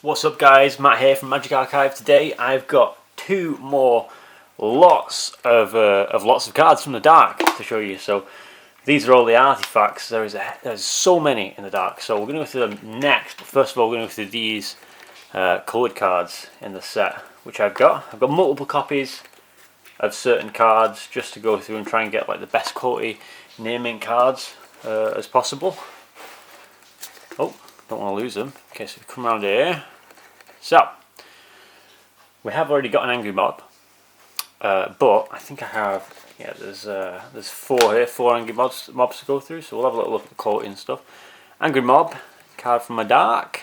What's up guys, Matt here from Magic Archive. Today I've got two more lots of cards from the dark to show you. So these are all the artifacts. There's so many in the dark, so we're going to go through them next. But first of all, we're going to go through these coloured cards in the set, which I've got. I've got multiple copies of certain cards just to go through and try and get like the best quality naming cards as possible. Oh, don't want to lose them. Okay, so we come around here. So we have already got an angry mob, but I think I have. Yeah, there's four here, four angry mobs to go through. So we'll have a little look at the quality and stuff. Angry mob card from my dark.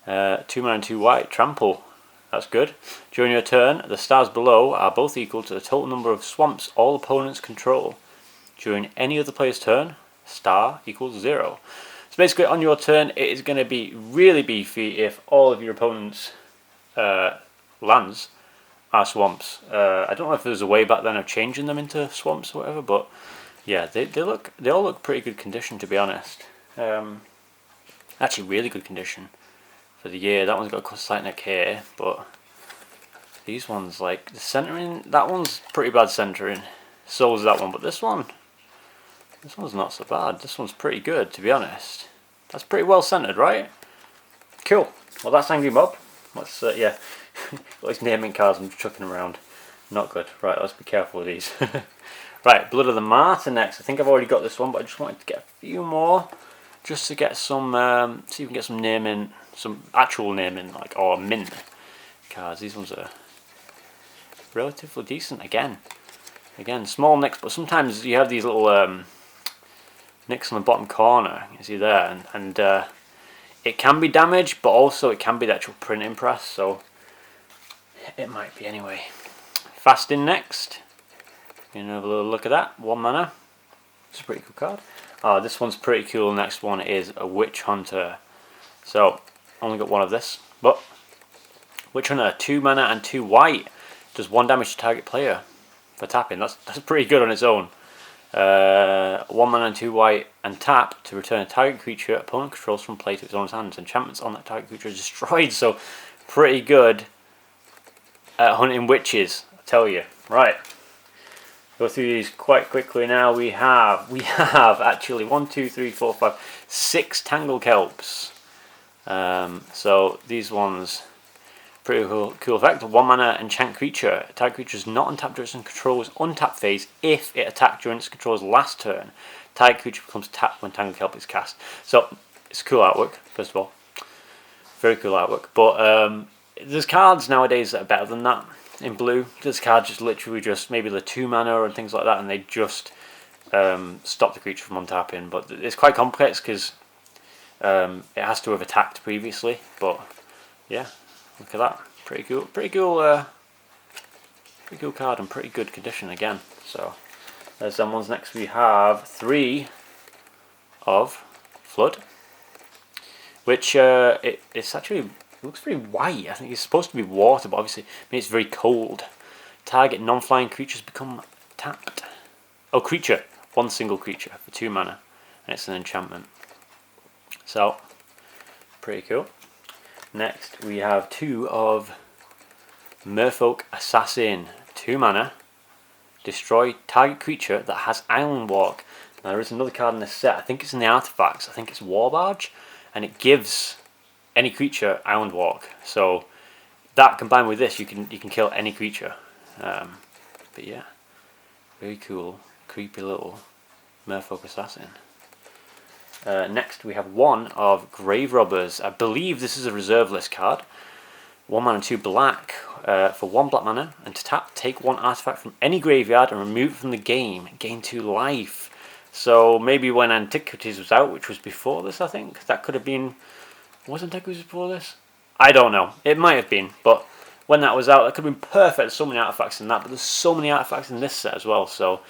2 mana and 2 white. Trample. That's good. During your turn, the stars below are both equal to the total number of swamps all opponents control. During any other player's turn, star equals 0. So basically on your turn it is going to be really beefy if all of your opponents' lands are swamps. I don't know if there's a way back then of changing them into swamps or whatever, but yeah, they all look pretty good condition, to be honest. Actually really good condition for the year. That one's got a slight neck here, but these ones, like the centering, that one's pretty bad centering. So is that one, but this one's not so bad. This one's pretty good, to be honest. That's pretty well centered, right? Cool. Well, that's Angry Mob. Let's yeah, got these naming cards I'm chucking around. Not good. Right, let's be careful with these. Right, Blood of the Martyr next. I think I've already got this one, but I just wanted to get a few more, just to get some, see if we can get some naming, some actual naming, like, or mint cards. These ones are relatively decent. Again, small nicks, but sometimes you have these little nicks on the bottom corner, you see there, and it can be damaged, but also it can be the actual printing press, so it might be anyway. Fasting next. You can have a little look at that. 1 mana. It's a pretty cool card. Oh, this one's pretty cool. Next one is a Witch Hunter. So, only got one of this, but Witch Hunter, 2 mana and 2 white. Does 1 damage to target player for tapping. That's pretty good on its own. 1 mana and 2 white, and tap to return a target creature opponent controls from play to its own hands. Enchantments on that target creature are destroyed. So pretty good at hunting witches, I tell you. Right, go through these quite quickly now. We have actually 1, 2, 3, 4, 5, 6 Tangle Kelps. So these ones, pretty cool effect. 1 mana enchant creature. Target creature is not untapped during its control's untap phase if it attacked during its control's last turn. Target creature becomes tapped when Tangle Kelp is cast. So it's cool artwork, first of all. Very cool artwork. But there's cards nowadays that are better than that in blue. There's cards just literally just maybe the 2 mana and things like that, and they just stop the creature from untapping. But it's quite complex because it has to have attacked previously. But yeah. Look at that, pretty cool card and pretty good condition again. So there's some ones. Next we have 3 of Flood, which it's actually looks very white. I think it's supposed to be water, but obviously it's very cold. Target non-flying creatures become tapped. Oh, creature, 1 single creature for 2 mana, and it's an enchantment. So pretty cool. Next we have 2 of Merfolk Assasin, 2 mana, destroy target creature that has Island Walk. Now there is another card in this set, I think it's in the artifacts, I think it's War Barge, and it gives any creature Island Walk. So that combined with this, you can kill any creature. But yeah, very cool, creepy little Merfolk Assassin. Next we have 1 of Grave Robbers. I believe this is a reserve list card. 1 mana and 2 black for 1 black mana, and to tap, take 1 artifact from any graveyard and remove it from the game. Gain 2 life. So maybe when Antiquities was out, which was before this, I think that could have been. Was Antiquities before this? I don't know. It might have been, but when that was out, it could have been perfect. There's so many artifacts in that, but there's so many artifacts in this set as well. So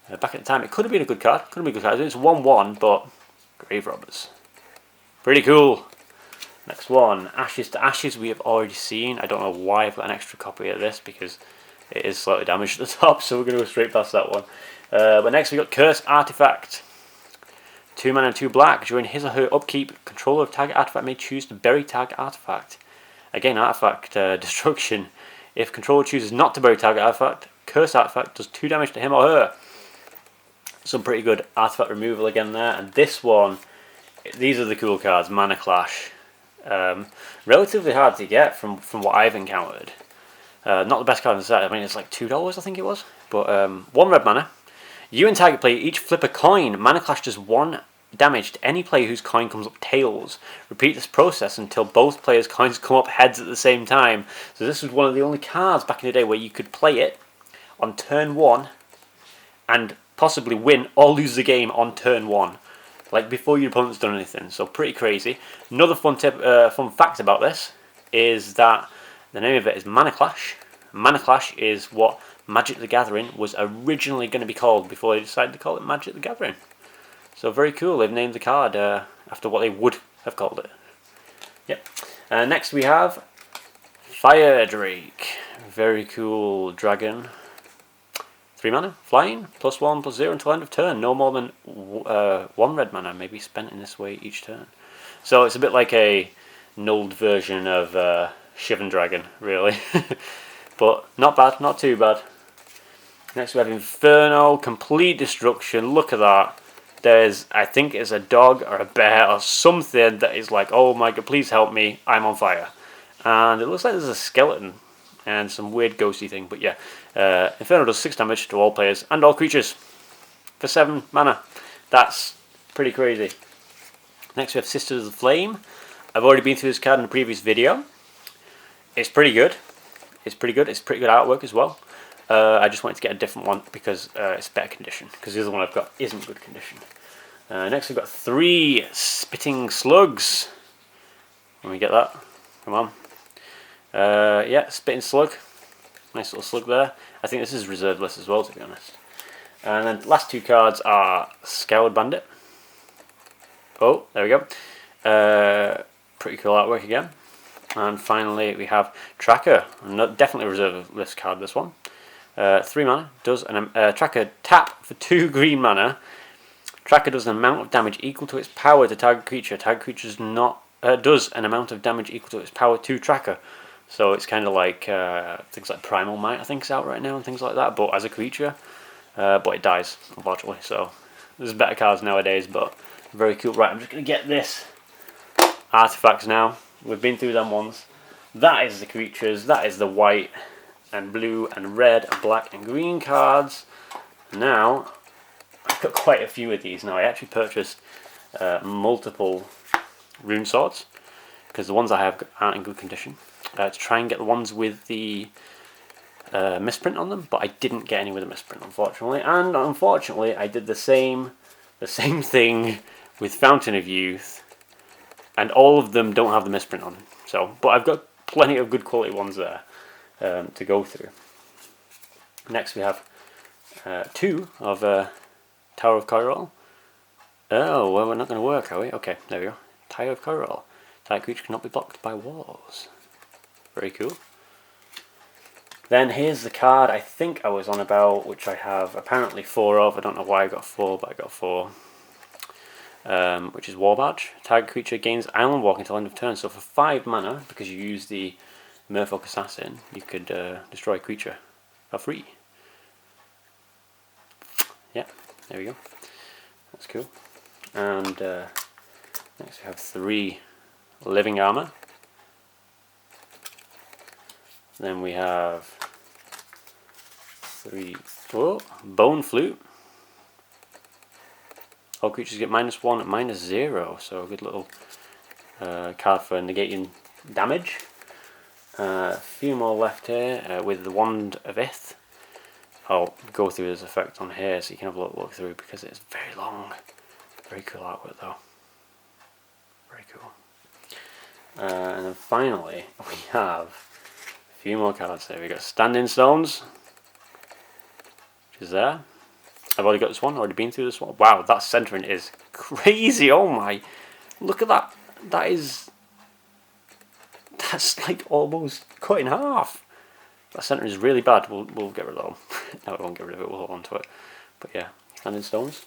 back at the time, it could have been a good card. Could have been a good card. It's 1/1, but. Grave Robbers. Pretty cool. Next one, Ashes to Ashes, we have already seen. I don't know why I've got an extra copy of this because it is slightly damaged at the top, so we're going to go straight past that one. But next we got Cursed Artifact. 2 mana and 2 black. During his or her upkeep, controller of target artifact may choose to bury target artifact. Again, artifact destruction. If controller chooses not to bury target artifact, curse artifact does 2 damage to him or her. Some pretty good artifact removal again there. And this one, these are the cool cards. Mana Clash. Relatively hard to get from what I've encountered. Not the best card in the set. I mean, it's like $2, I think it was. But 1 red mana. You and target player each flip a coin. Mana Clash does 1 damage to any player whose coin comes up tails. Repeat this process until both players' coins come up heads at the same time. So this was one of the only cards back in the day where you could play it on turn 1 and possibly win or lose the game on turn 1, like before your opponent's done anything. So pretty crazy. Another fun fact about this is that the name of it is Mana Clash. Mana Clash is what Magic the Gathering was originally going to be called before they decided to call it Magic the Gathering. So very cool, they've named the card after what they would have called it. Yep. Next we have Fire Drake. Very cool dragon. 3 mana, flying, +1/+0 until end of turn. No more than 1 red mana may be spent in this way each turn. So it's a bit like a nulled version of Shivan Dragon, really. But not bad, not too bad. Next we have Inferno, complete destruction. Look at that. There's, I think it's a dog or a bear or something that is like, oh my god, please help me, I'm on fire. And it looks like there's a skeleton and some weird ghosty thing, but yeah. Inferno does 6 damage to all players and all creatures for 7 mana. That's pretty crazy. Next we have Sisters of the Flame. I've already been through this card in a previous video. It's pretty good. It's pretty good. It's pretty good artwork as well. I just wanted to get a different one because it's better condition, because the other one I've got isn't good condition. Next we've got 3 Spitting Slugs. Let me get that. Come on. Yeah, Spitting Slug. Nice little slug there. I think this is reserved list as well, to be honest. And then the last 2 cards are Scoured Bandit. Oh, there we go. Pretty cool artwork again. And finally we have Tracker. Definitely a reserved list card, this one. 3 mana, does an Tracker tap for 2 green mana. Tracker does an amount of damage equal to its power to target creature. Target creature does an amount of damage equal to its power to Tracker. So it's kind of like things like Primal Might, I think, is out right now and things like that, but as a creature. But it dies, unfortunately. So there's better cards nowadays, but very cool. Right, I'm just going to get this artifacts now. We've been through them once. That is the creatures. That is the white and blue and red and black and green cards. Now, I've got quite a few of these now. I actually purchased multiple rune swords because the ones I have aren't in good condition. To try and get the ones with the misprint on them, but I didn't get any with a misprint, unfortunately. And unfortunately, I did the same thing with Fountain of Youth, and all of them don't have the misprint on. So, but I've got plenty of good quality ones there to go through. Next we have 2 of Tower of Coral. Oh, well, we're not going to work, are we? Okay, there we go. Tower of Coral. Target creature cannot be blocked by walls. Very cool. Then here's the card I think I was on about, which I have apparently 4 of. I don't know why I got 4, but I got 4. Which is War Barge. Target creature gains Island Walk until end of turn. So for 5 mana, because you use the Merfolk Assassin, you could destroy a creature for free. Yeah, there we go. That's cool. And next we have 3 Living Armor. Then we have 3 Bone Flute. All creatures get -1 and -0, so a good little card for negating damage. A few more left here with the Wand of Ith. I'll go through this effect on here so you can have a look through because it's very long. Very cool artwork though. Very cool. And then finally we have a few more cards here. We've got Standing Stones, which is there. I've already got this one, already been through this one. Wow, that centering is crazy. Oh my, look at that. That's like almost cut in half. That centering is really bad. We'll get rid of them. No, we won't get rid of it, we'll hold on to it. But yeah, Standing Stones.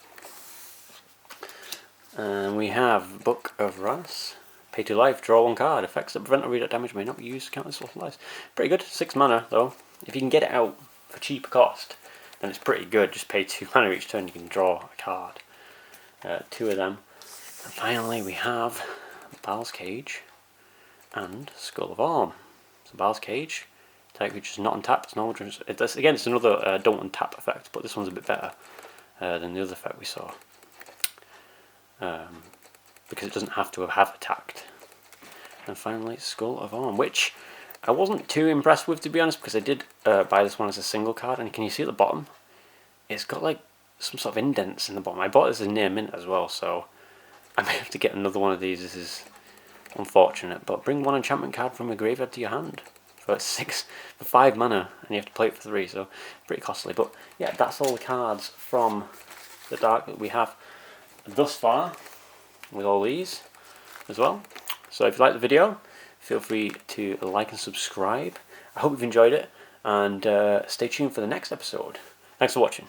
And we have Book of Wrath. Pay 2 life, draw 1 card. Effects that prevent or redirect damage may not be used to counter this life. Pretty good. 6 mana though. If you can get it out for cheaper cost, then it's pretty good. Just pay 2 mana each turn, you can draw a card. 2 of them. And finally we have Bal's Cage and Skull of Arm. So Bal's Cage, type which is not untapped. It's normal. Again, it's another don't untap effect, but this one's a bit better than the other effect we saw. Because it doesn't have to have attacked. And finally, Skull of Arm, which I wasn't too impressed with, to be honest, because I did buy this one as a single card, and can you see at the bottom? It's got like some sort of indents in the bottom. I bought this as near mint as well, so I may have to get another one of these. This is unfortunate, but bring 1 enchantment card from a graveyard to your hand for 5 mana, and you have to play it for 3, so pretty costly. But yeah, that's all the cards from the Dark that we have thus far, with all these as well. So if you like the video, feel free to like and subscribe. I hope you've enjoyed it, and stay tuned for the next episode. Thanks for watching.